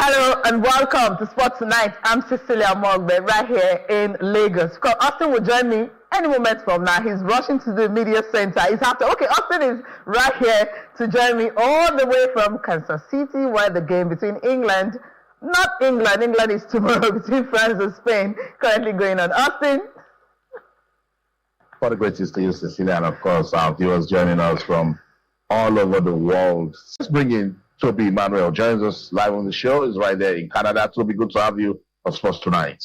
Hello and welcome to Sports Tonight. I'm Cecilia Mogbe right here in Lagos. Austin will join me any moment from now. He's rushing to the media center. He's after. Okay, Austin is right here to join me all the way from Kansas City, where the game between England is tomorrow, between France and Spain, currently going on. Austin. What a great to see you, Cecilia, and of course our viewers joining us from all over the world. Let's bring in Toby Emmanuel, joins us live on the show. He's right there in Canada. Toby, good to have you on Sports Tonight.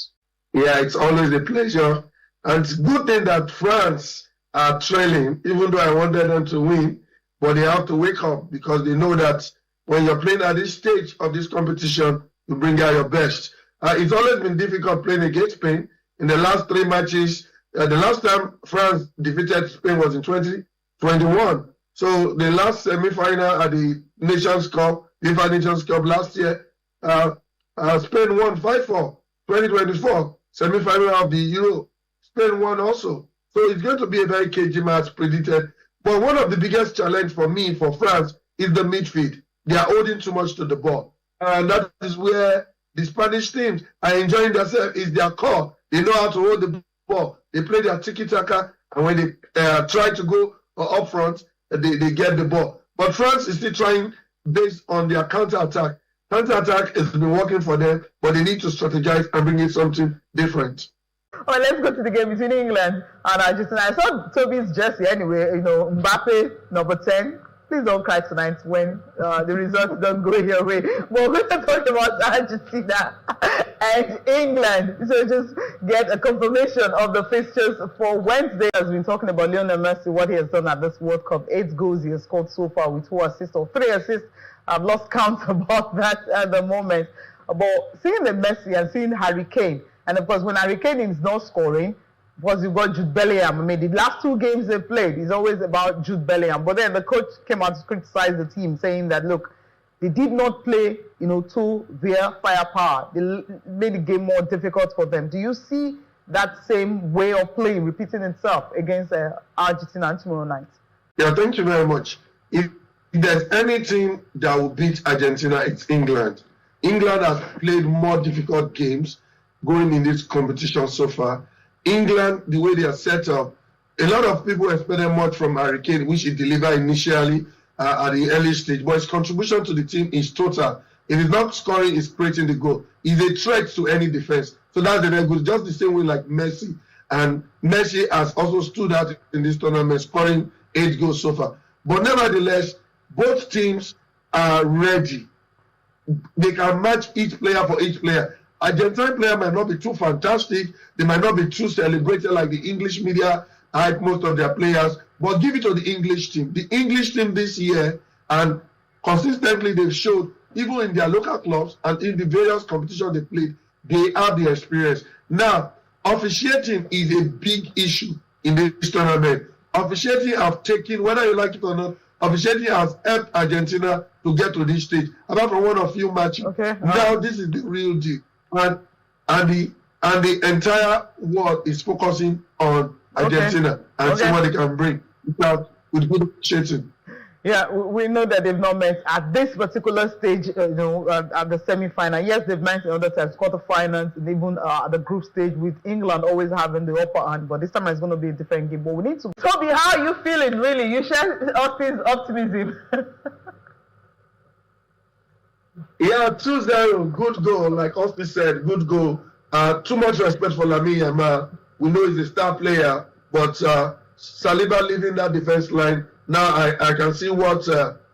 Yeah, it's always a pleasure. And it's a good thing that France are trailing, even though I wanted them to win, but they have to wake up because they know that when you're playing at this stage of this competition, you bring out your best. It's always been difficult playing against Spain. In the last 3 matches, the last time France defeated Spain was in 2021. So the last semi-final at the Nations Cup, FIFA Nations Cup last year, Spain won 5-4. 2024 semi-final of the Euro, Spain won also. So it's going to be a very cagey match predicted. But one of the biggest challenge for me, for France, is the midfield. They are holding too much to the ball. And that is where the Spanish teams are enjoying themselves, is their core. They know how to hold the ball. They play their tiki-taka, and when they try to go up front, they get the ball. But France is still trying based on their counter-attack. Counter-attack has been working for them, but they need to strategize and bring in something different. All right, let's go to the game between England and Argentina. I saw Toby's jersey anyway, Mbappe, number 10. Please don't cry tonight when the results don't go your way. But we're going to talk about Argentina and England. So just get a confirmation of the fixtures for Wednesday. Has been talking about Lionel Messi, what he has done at this World Cup. 8 goals he has scored so far with 2 assists or 3 assists. I've lost count about that at the moment. But seeing the Messi and seeing Harry Kane, and of course when Harry Kane is not scoring, because you've got Jude Bellingham. I mean, the last 2 games they played is always about Jude Bellingham. But then the coach came out to criticize the team, saying that, look, they did not play, to their firepower. They made the game more difficult for them. Do you see that same way of playing repeating itself against Argentina tomorrow night? Yeah, thank you very much. If there's any team that will beat Argentina, it's England. England has played more difficult games going in this competition so far. England, the way they are set up, a lot of people expected much from Harry Kane, which he delivered initially at the early stage, but his contribution to the team is total. If he's not scoring, he's creating the goal. He's a threat to any defense. So that's the very good. Just the same way like Messi. And Messi has also stood out in this tournament, scoring 8 goals so far. But nevertheless, both teams are ready. They can match each player for each player. Argentine player might not be too fantastic. They might not be too celebrated like the English media hype most of their players. But give it to the English team. The English team this year, and consistently they've showed, even in their local clubs and in the various competitions they played, they have the experience. Now, officiating is a big issue in this tournament. Officiating have taken, whether you like it or not, officiating has helped Argentina to get to this stage. Apart from one or few matches. Okay. Now this is the real deal. And the entire world is focusing on Argentina and see what they can bring with good officiating. Yeah, we know that they've not met at this particular stage, at the semi-final. Yes, they've met in other times, quarterfinals, and even at the group stage with England always having the upper hand. But this time it's going to be a different game. But we need to. Toby, how are you feeling, really? You share Austin's optimism. Yeah, 2-0, good goal. Like Austin said, good goal. Too much respect for Lamine Yamal. We know he's a star player, but Saliba leaving that defense line. Now I can see what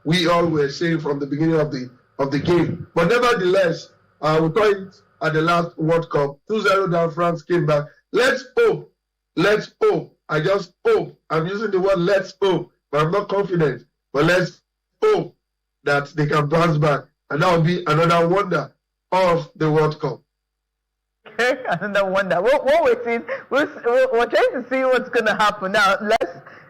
we all were saying from the beginning of the game. But nevertheless, we thought it at the last World Cup. 2-0 down, France came back. Let's hope. Let's hope. I just hope. I'm using the word let's hope, but I'm not confident. But let's hope that they can bounce back. And that will be another wonder of the World Cup. Okay, another wonder. What we're seeing, we're trying to see what's going to happen. Now,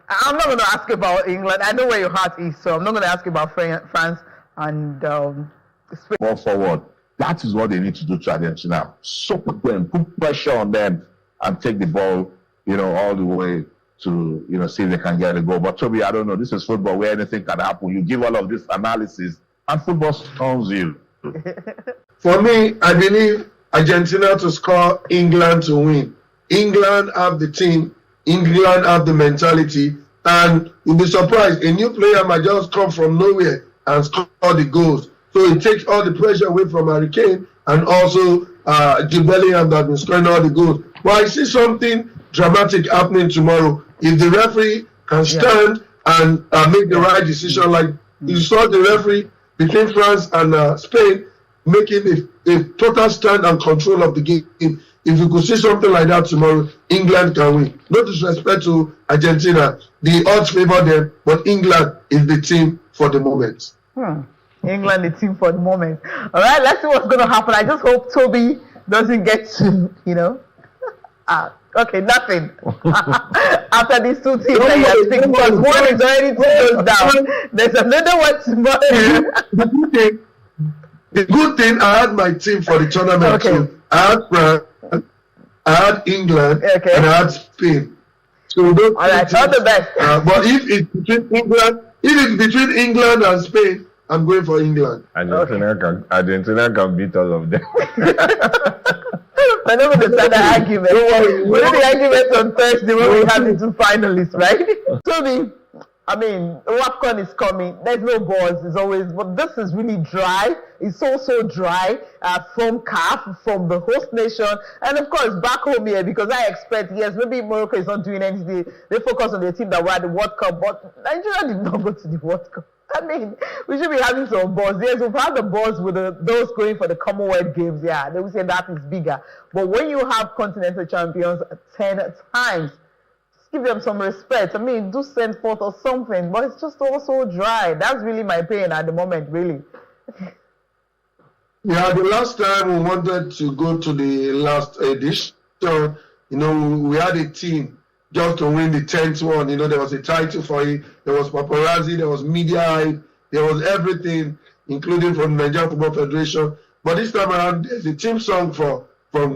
I'm not going to ask about England. I know where your heart is, so I'm not going to ask you about France and Spain. More forward. That is what they need to do to Argentina. Soak them, put pressure on them, and take the ball, all the way to, see if they can get a goal. But Toby, I don't know. This is football where anything can happen. You give all of this analysis, and football stuns you. For me, I believe Argentina to score, England to win. England have the team, England have the mentality, and you'll be surprised, a new player might just come from nowhere and score the goals. So it takes all the pressure away from Harry Kane and also Jude Bellingham that has been scoring all the goals. But I see something dramatic happening tomorrow. If the referee can stand and make the right decision, like you saw the referee between France and Spain making a total stand and control of the game. If you could see something like that tomorrow, England can win. No disrespect to Argentina. The odds favor them, but England is the team for the moment. England, the team for the moment. All right, let's see what's going to happen. I just hope Toby doesn't get to, okay, nothing. After these two teams that you are speaking, because one is already 2 goes down. There's another one tomorrow. The good thing, I had my team for the tournament too. I had France, I had England, and I had Spain. So those all right, all the best. But if it's between England and Spain, I'm going for England. Argentina can beat all of them. I never understand the argument. We'll do the argument on Thursday when we have the two finalists, right? Toby, I mean, WAFCON is coming. There's no balls. It's always, but this is really dry. It's so dry from CAF, from the host nation, and of course back home here, because I expect, yes, maybe Morocco is not doing anything. They focus on the team that were at the World Cup, but Nigeria did not go to the World Cup. I mean, we should be having some balls. Yes, we've had the balls with those going for the Commonwealth Games. Yeah, they will say that is bigger. But when you have continental champions 10 times, give them some respect. I mean, do send forth or something, but it's just all so dry. That's really my pain at the moment, really. Yeah, the last time we wanted to go to the last edition, we had a team just to win the 10th one. There was a title for it. There was paparazzi, there was media hype, there was everything, including from the Nigerian Football Federation. But this time around, there's a team song for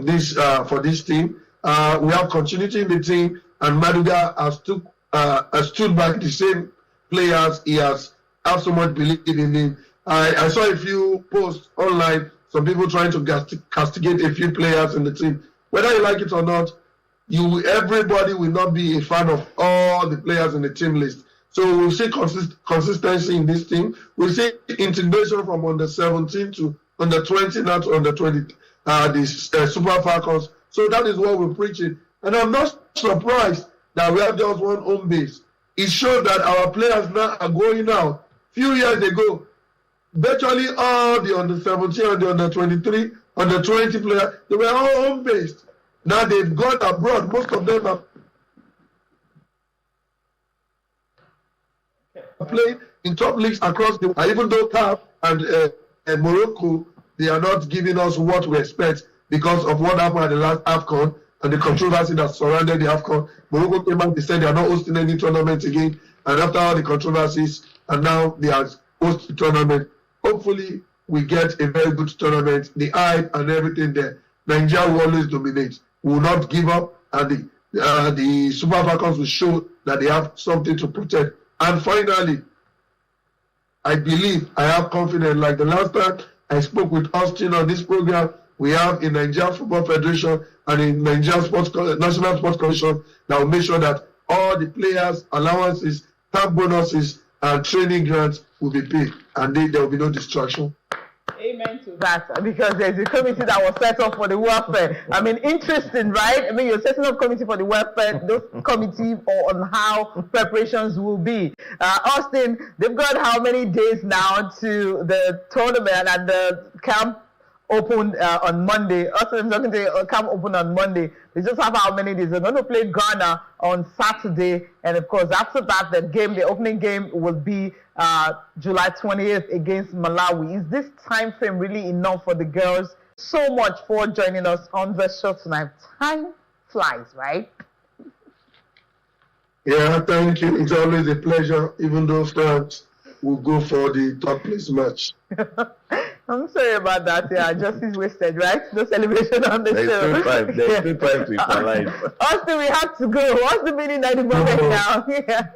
this team. We have continuity in the team, and Maduga has stood by the same players. He has so much belief in him. I saw a few posts online, some people trying to castigate a few players in the team. Whether you like it or not, everybody will not be a fan of all the players in the team list. So we'll see consistency in this team. We'll see integration from under 17 to under 20, now to under 20, the Super Falcons. So that is what we're preaching. And I'm not surprised that we have just one home base. It shows that our players now are going out. Few years ago, virtually all the under 17 and the under 23, under 20 players, they were all home based. Now they've gone abroad. Most of them are playing in top leagues across the world. Even though CAF and Morocco, they are not giving us what we expect because of what happened at the last AFCON and the controversy that surrounded the AFCON. Morocco came out, they said they are not hosting any tournament again. And after all the controversies, and now they are hosting the tournament. Hopefully, we get a very good tournament. The hype and everything there. Nigeria will always dominate. We will not give up, and the Super Falcons will show that they have something to protect. And finally, I believe, I have confidence, like the last time I spoke with Austin on this program, we have in Nigeria Football Federation and in Nigeria National Sports Commission that will make sure that all the players' allowances, camp bonuses, and training grants will be paid, and there will be no distraction. Amen to that, because there's a committee that was set up for the welfare. I mean, interesting, right? I mean, you're setting up committee for the welfare, those committee on how preparations will be. Austin, they've got how many days now to the tournament, and the camp opened on Monday. Also, I'm talking to camp open on Monday. They just have how many days? They're going to play Ghana on Saturday, and of course, after that, the opening game will be July 20th against Malawi. Is this time frame really enough for the girls? So much for joining us on the show tonight. Time flies, right? Yeah, thank you. It's always a pleasure, even though France will go for the top place match. I'm sorry about that. Yeah, justice wasted, right? No celebration on the show. There's still time to equalize. Austin, we have to go. What's the meaning at the moment now? Yeah.